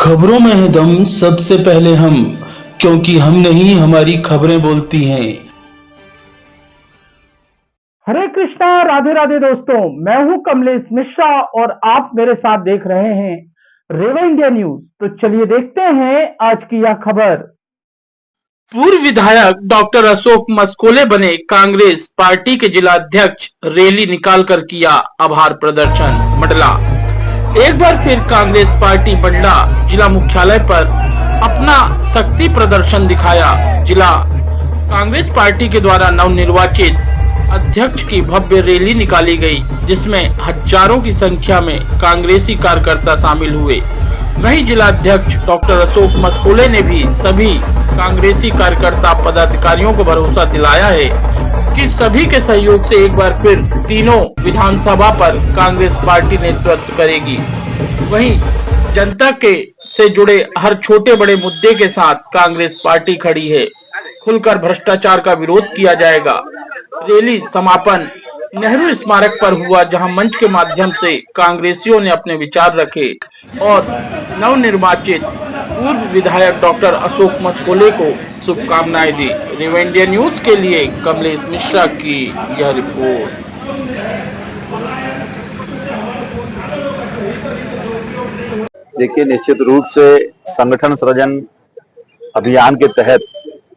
खबरों में है दम सबसे पहले हम, क्योंकि हम नहीं हमारी खबरें बोलती हैं। हरे कृष्णा, राधे राधे दोस्तों। मैं हूं कमलेश मिश्रा और आप मेरे साथ देख रहे हैं रेवा इंडिया न्यूज। तो चलिए देखते हैं आज की यह खबर। पूर्व विधायक डॉक्टर अशोक मस्कोले बने कांग्रेस पार्टी के जिला अध्यक्ष। रैली निकालकर किया आभार प्रदर्शन। मंडला एक बार फिर कांग्रेस पार्टी मंडला जिला मुख्यालय पर अपना शक्ति प्रदर्शन दिखाया। जिला कांग्रेस पार्टी के द्वारा नवनिर्वाचित अध्यक्ष की भव्य रैली निकाली गई, जिसमें हजारों की संख्या में कांग्रेसी कार्यकर्ता शामिल हुए। वहीं जिला अध्यक्ष डॉक्टर अशोक मस्कोले ने भी सभी कांग्रेसी कार्यकर्ता पदाधिकारियों को भरोसा दिलाया है कि सभी के सहयोग से एक बार फिर तीनों विधानसभा पर कांग्रेस पार्टी नेतृत्व करेगी। वहीं जनता के से जुड़े हर छोटे बड़े मुद्दे के साथ कांग्रेस पार्टी खड़ी है। खुलकर भ्रष्टाचार का विरोध किया जाएगा। रैली समापन नेहरू स्मारक पर हुआ, जहां मंच के माध्यम से कांग्रेसियों ने अपने विचार रखे और नवनिर्वाचित पूर्व विधायक डॉक्टर अशोक मस्कोले को शुभकामनाएं दी। रेवा इंडिया न्यूज के लिए कमलेश मिश्रा की यह रिपोर्ट। देखिए, निश्चित रूप से संगठन सृजन अभियान के तहत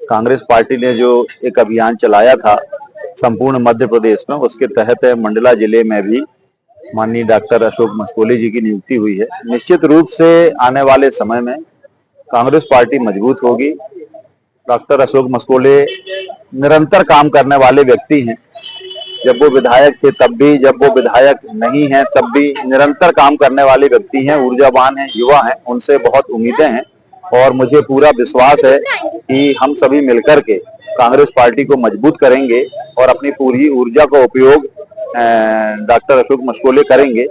कांग्रेस पार्टी ने जो एक अभियान चलाया था संपूर्ण मध्य प्रदेश में, उसके तहत मंडला जिले में भी माननीय डॉक्टर अशोक मस्कोले जी की नियुक्ति हुई है। निश्चित रूप से आने वाले समय में कांग्रेस पार्टी मजबूत होगी। डॉक्टर अशोक मस्कोले निरंतर काम करने वाले व्यक्ति हैं। जब वो विधायक थे तब भी, जब वो विधायक नहीं है तब भी निरंतर काम करने वाले व्यक्ति हैं, ऊर्जावान हैं, युवा हैं। उनसे बहुत उम्मीदें हैं और मुझे पूरा विश्वास है कि हम सभी मिलकर के कांग्रेस पार्टी को मजबूत करेंगे और अपनी पूरी ऊर्जा का उपयोग डॉक्टर अशोक मस्कोले करेंगे।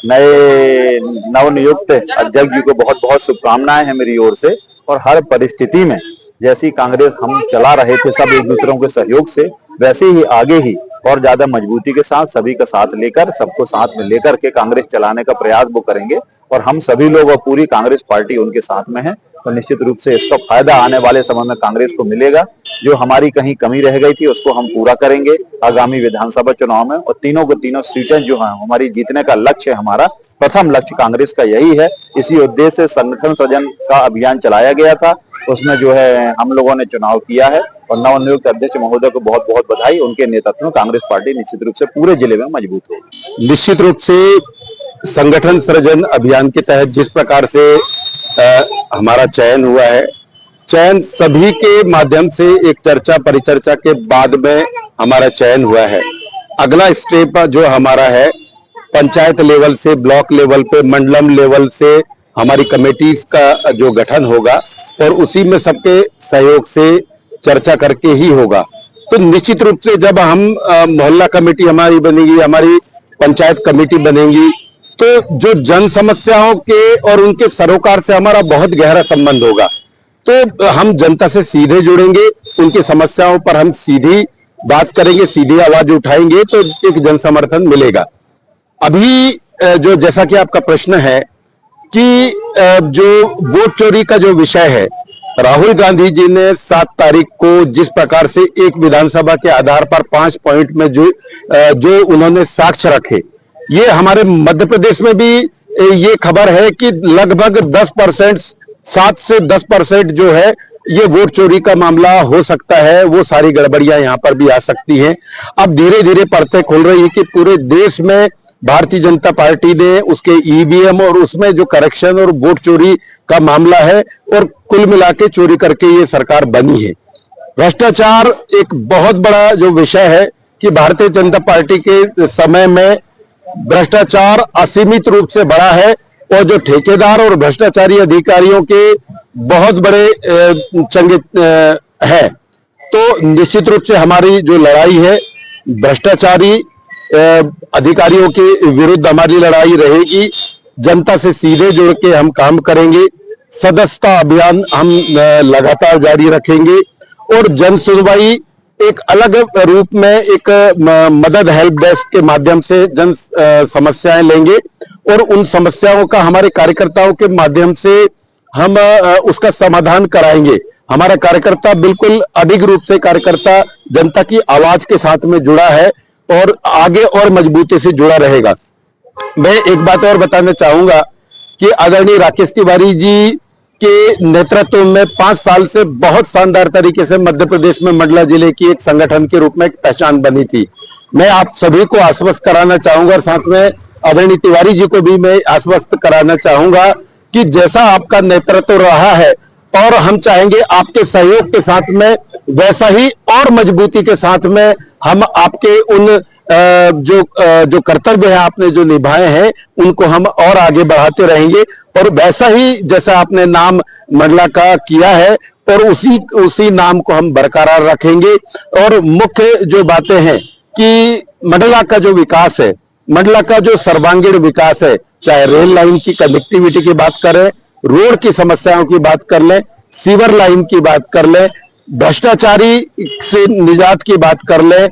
नए नवनियुक्त अध्यक्ष जी को बहुत बहुत शुभकामनाएं हैं मेरी ओर से। और हर परिस्थिति में जैसी कांग्रेस हम चला रहे थे सब एक दूसरों के सहयोग से, वैसे ही आगे ही और ज्यादा मजबूती के साथ सभी का साथ लेकर, सबको साथ में लेकर के कांग्रेस चलाने का प्रयास वो करेंगे। और हम सभी लोग और पूरी कांग्रेस पार्टी उनके साथ में है। तो निश्चित रूप से इसका फायदा आने वाले समय में कांग्रेस को मिलेगा। जो हमारी कहीं कमी रह गई थी उसको हम पूरा करेंगे आगामी विधानसभा चुनाव में। और तीनों को तीनों सीटें जो हैं हमारी जीतने का लक्ष्य, हमारा प्रथम लक्ष्य कांग्रेस का यही है। इसी उद्देश्य से संगठन सृजन का अभियान चलाया गया था, उसमें जो है हम लोगों ने चुनाव किया है। और नवनियुक्त अध्यक्ष महोदय को बहुत बहुत बधाई। उनके नेतृत्व में कांग्रेस पार्टी निश्चित रूप से पूरे जिले में मजबूत होगी। निश्चित रूप से संगठन सृजन अभियान के तहत जिस प्रकार से हमारा चयन हुआ है, चयन सभी के माध्यम से एक चर्चा परिचर्चा के बाद में हमारा चयन हुआ है। अगला स्टेप जो हमारा है पंचायत लेवल से, ब्लॉक लेवल पे, मंडलम लेवल से हमारी कमेटीज का जो गठन होगा और उसी में सबके सहयोग से चर्चा करके ही होगा। तो निश्चित रूप से जब हम मोहल्ला कमेटी हमारी बनेगी, हमारी पंचायत कमेटी बनेगी, तो जो जन समस्याओं के और उनके सरोकार से हमारा बहुत गहरा संबंध होगा। तो हम जनता से सीधे जुड़ेंगे, उनकी समस्याओं पर हम सीधी बात करेंगे, सीधी आवाज उठाएंगे, तो एक जन समर्थन मिलेगा। अभी जो जैसा कि आपका प्रश्न है कि जो वोट चोरी का जो विषय है, राहुल गांधी जी ने 7 तारीख को जिस प्रकार से एक विधानसभा के आधार पर 5 पॉइंट में जो उन्होंने साक्ष्य रखे, ये हमारे मध्य प्रदेश में भी ये खबर है कि लगभग 10%, 7 से 10% जो है ये वोट चोरी का मामला हो सकता है। वो सारी गड़बड़ियां यहाँ पर भी आ सकती हैं। अब धीरे धीरे परतें खुल रही है कि पूरे देश में भारतीय जनता पार्टी ने उसके ईवीएम और उसमें जो करेक्शन और वोट चोरी का मामला है और कुल मिला के चोरी करके ये सरकार बनी है। भ्रष्टाचार एक बहुत बड़ा जो विषय है कि भारतीय जनता पार्टी के समय में भ्रष्टाचार असीमित रूप से बढ़ा है और जो ठेकेदार और भ्रष्टाचारी अधिकारियों के बहुत बड़े चंगे है। तो निश्चित रूप से हमारी जो लड़ाई है भ्रष्टाचारी अधिकारियों के विरुद्ध हमारी लड़ाई रहेगी। जनता से सीधे जुड़ के हम काम करेंगे। सदस्यता अभियान हम लगातार जारी रखेंगे और जन सुनवाई एक अलग रूप में एक मदद हेल्प डेस्क के माध्यम से जन समस्याएं लेंगे और उन समस्याओं का हमारे कार्यकर्ताओं के माध्यम से हम उसका समाधान कराएंगे। हमारा कार्यकर्ता बिल्कुल अडिग रूप से कार्यकर्ता जनता की आवाज के साथ में जुड़ा है और आगे और मजबूती से जुड़ा रहेगा। मैं एक बात और बताना चाहूंगा कि आदरणीय राकेश तिवारी जी के नेतृत्व में 5 साल से बहुत शानदार तरीके से मध्य प्रदेश में मंडला जिले की एक संगठन के रूप में एक पहचान बनी थी। मैं आप सभी को आश्वस्त कराना चाहूंगा और साथ में आदरणीय तिवारी जी को भी मैं आश्वस्त कराना चाहूंगा कि जैसा आपका नेतृत्व रहा है और हम चाहेंगे आपके सहयोग के साथ में वैसा ही और मजबूती के साथ में हम आपके उन जो कर्तव्य है आपने जो निभाए हैं उनको हम और आगे बढ़ाते रहेंगे और वैसा ही जैसा आपने नाम मंडला का किया है और उसी नाम को हम बरकरार रखेंगे। और मुख्य जो बातें हैं कि मंडला का जो विकास है, मंडला का जो सर्वांगीण विकास है, चाहे रेल लाइन की कनेक्टिविटी की बात करें, रोड की समस्याओं की बात कर लें, सीवर लाइन की बात कर लें, भ्रष्टाचारी से निजात की बात कर लें,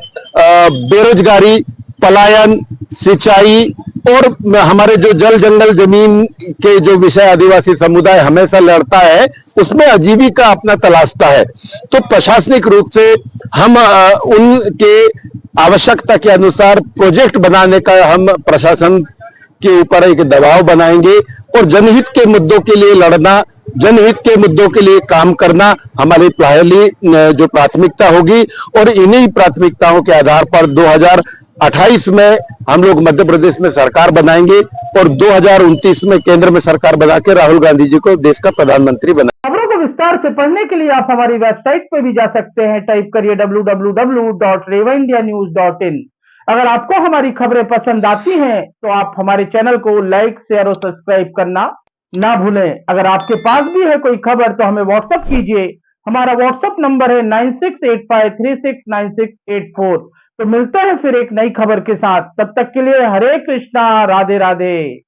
बेरोजगारी, पलायन, सिंचाई और हमारे जो जल जंगल जमीन के जो विषय आदिवासी समुदाय हमेशा लड़ता है उसमें आजीविका अपना तलाशता है। तो प्रशासनिक रूप से हम उनके आवश्यकता के अनुसार प्रोजेक्ट बनाने का हम प्रशासन के ऊपर एक दबाव बनाएंगे और जनहित के मुद्दों के लिए लड़ना, जनहित के मुद्दों के लिए काम करना हमारी पहली जो प्राथमिकता होगी और इन्हीं प्राथमिकताओं के आधार पर 2028 में हम लोग मध्य प्रदेश में सरकार बनाएंगे और 2029 में केंद्र में सरकार बना के राहुल गांधी जी को देश का प्रधानमंत्री बनाएंगे। खबरों को विस्तार से पढ़ने के लिए आप हमारी वेबसाइट पे भी जा सकते हैं। टाइप करिए www.revaindianews.in। अगर आपको हमारी खबरें पसंद आती हैं तो आप हमारे चैनल को लाइक, शेयर और सब्सक्राइब करना ना भूलें। अगर आपके पास भी है कोई खबर तो हमें व्हाट्सएप कीजिए। हमारा व्हाट्सएप नंबर है 9685369684। तो मिलते हैं फिर एक नई खबर के साथ। तब तक के लिए हरे कृष्णा, राधे राधे।